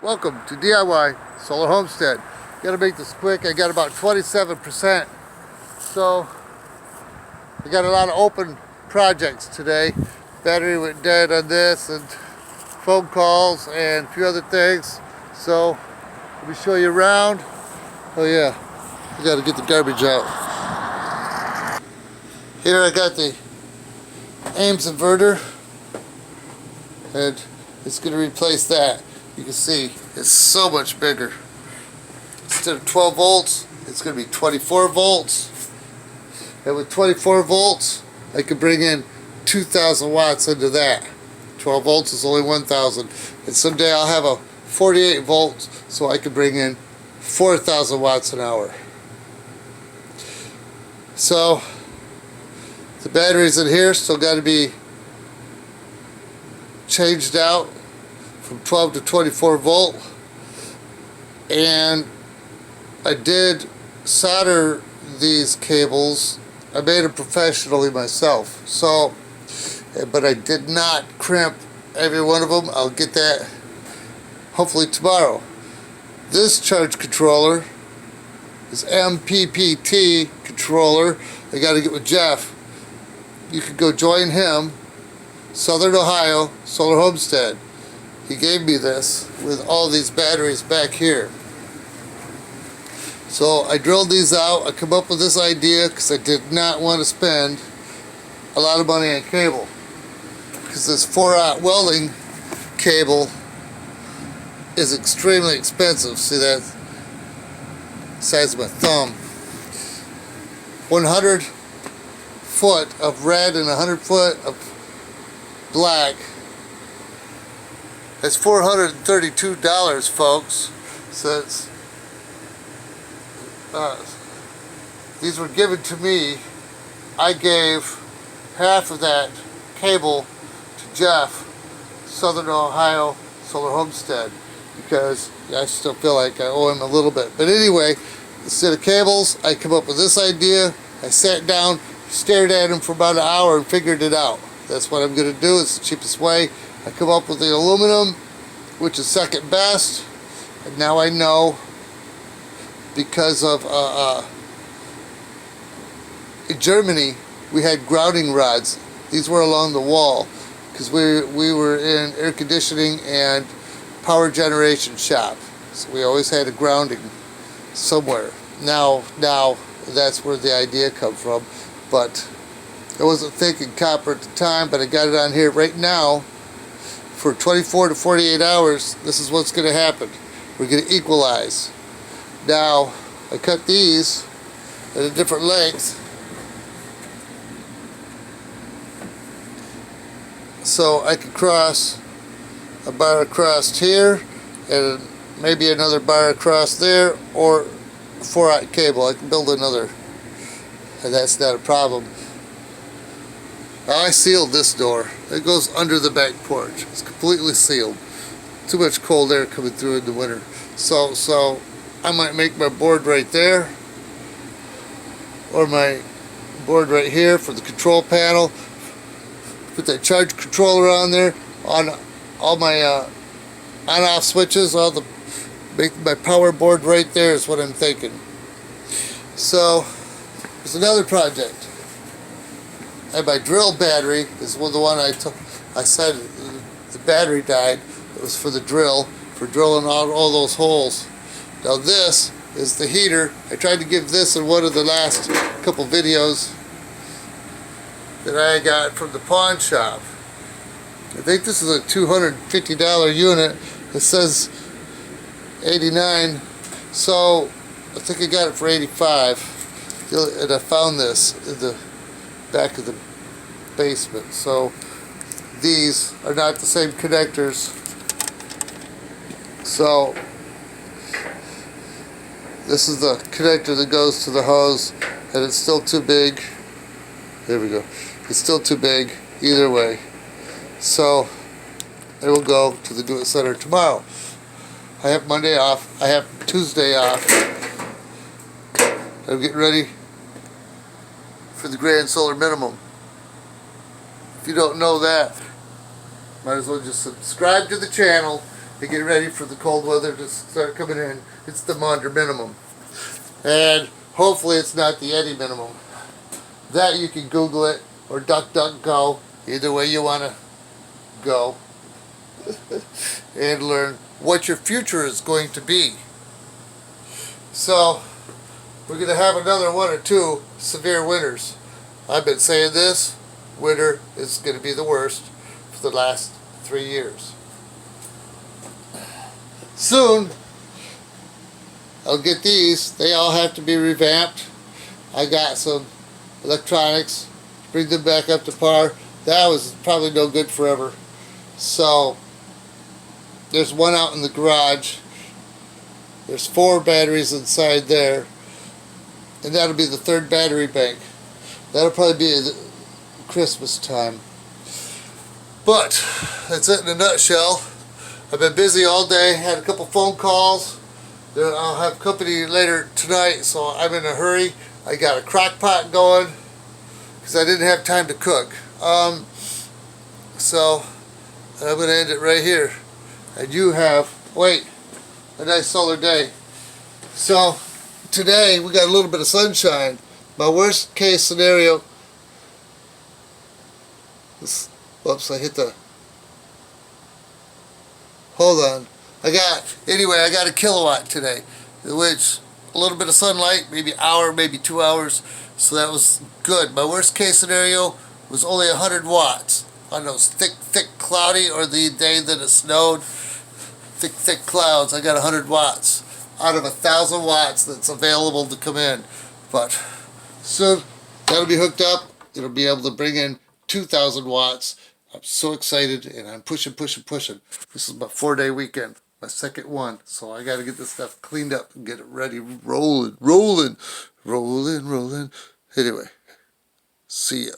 Welcome to DIY Solar Homestead. Gotta make this quick. I got about 27%. So I got a lot of open projects today. Battery went dead on this and phone calls and a few other things. So let me show you around. Oh yeah, I gotta get the garbage out. Here I got the Ames inverter and it's gonna replace that. You can see it's so much bigger. Instead of 12 volts, it's going to be 24 volts. And with 24 volts, I can bring in 2,000 watts into that. 12 volts is only 1,000. And someday I'll have a 48 volts, so I can bring in 4,000 watts an hour. So the batteries in here still got to be changed out from 12 to 24 volt, and I did solder these cables. I made them professionally myself, so but I did not crimp every one of them. I'll get that hopefully tomorrow. This charge controller is MPPT controller. I got to get with Jeff. You could go join him, Southern Ohio Solar Homestead. He gave me this with all these batteries back here. So I drilled these out. I come up with this idea because I did not want to spend a lot of money on cable, because this 4-aught welding cable is extremely expensive. See that size of my thumb. 100 foot of red and 100 foot of black. It's $432, folks. So it's, these were given to me. I gave half of that cable to Jeff, Southern Ohio Solar Homestead, because I still feel like I owe him a little bit. But anyway, instead of cables, I come up with this idea. I sat down, stared at him for about an hour and figured it out. That's what I'm going to do. It's the cheapest way. I come up with the aluminum, which is second best, and now I know, because of in Germany we had grounding rods. These were along the wall because we were in air conditioning and power generation shop, so we always had a grounding somewhere. Now that's where the idea come from, but I wasn't thinking copper at the time, but I got it on here right now. For 24 to 48 hours, this is what's going to happen. We're going to equalize. Now, I cut these at a different length, so I can cross a bar across here and maybe another bar across there, or a 4-aught cable. I can build another, and that's not a problem. I sealed this door. It goes under the back porch. It's completely sealed. Too much cold air coming through in the winter. So I might make my board right there, or my board right here for the control panel. Put that charge controller on there, on all my on-off switches. Make my power board right there is what I'm thinking. So there's another project. And my drill battery is the one I said the battery died. It was for the drill, for drilling out all those holes. Now this is the heater. I tried to give this in one of the last couple videos that I got from the pawn shop. I think this is a $250 unit. It says 89, so I think I got it for 85. And I found this in the back of the basement. So these are not the same connectors. So this is the connector that goes to the hose, and it's still too big. There we go. It's still too big either way. So I will go to the Do It Center tomorrow. I have Monday off. I have Tuesday off. I'm getting ready for the grand solar minimum. If you don't know that, might as well just subscribe to the channel to get ready for the cold weather to start coming in. It's the Maunder minimum. And hopefully it's not the Eddie minimum. That you can Google it or DuckDuckGo, either way you want to go, and learn what your future is going to be. So we're going to have another 1 or 2 severe winters. I've been saying this, winter is going to be the worst for the last 3 years. Soon, I'll get these. They all have to be revamped. I got some electronics, bring them back up to par. That was probably no good forever. So, there's one out in the garage. There's 4 batteries inside there. And that'll be the 3rd battery bank. That'll probably be Christmas time. But, that's it in a nutshell. I've been busy all day, had a couple phone calls. I'll have company later tonight, so I'm in a hurry. I got a crock pot going because I didn't have time to cook. So I'm going to end it right here. And you have, a nice solar day. So today we got a little bit of sunshine. My worst case scenario, whoops, I hit the, hold on. I got a kilowatt today, which a little bit of sunlight, maybe an hour, maybe 2 hours, so that was good. My worst case scenario was only 100 watts on those thick cloudy, or the day that it snowed, thick clouds. I got 100 watts out of 1,000 watts that's available to come in. But soon that'll be hooked up. It'll be able to bring in 2,000 watts. I'm so excited, and I'm pushing. This is my 4-day weekend, my second one. So I got to get this stuff cleaned up and get it ready, rolling. Anyway, see ya.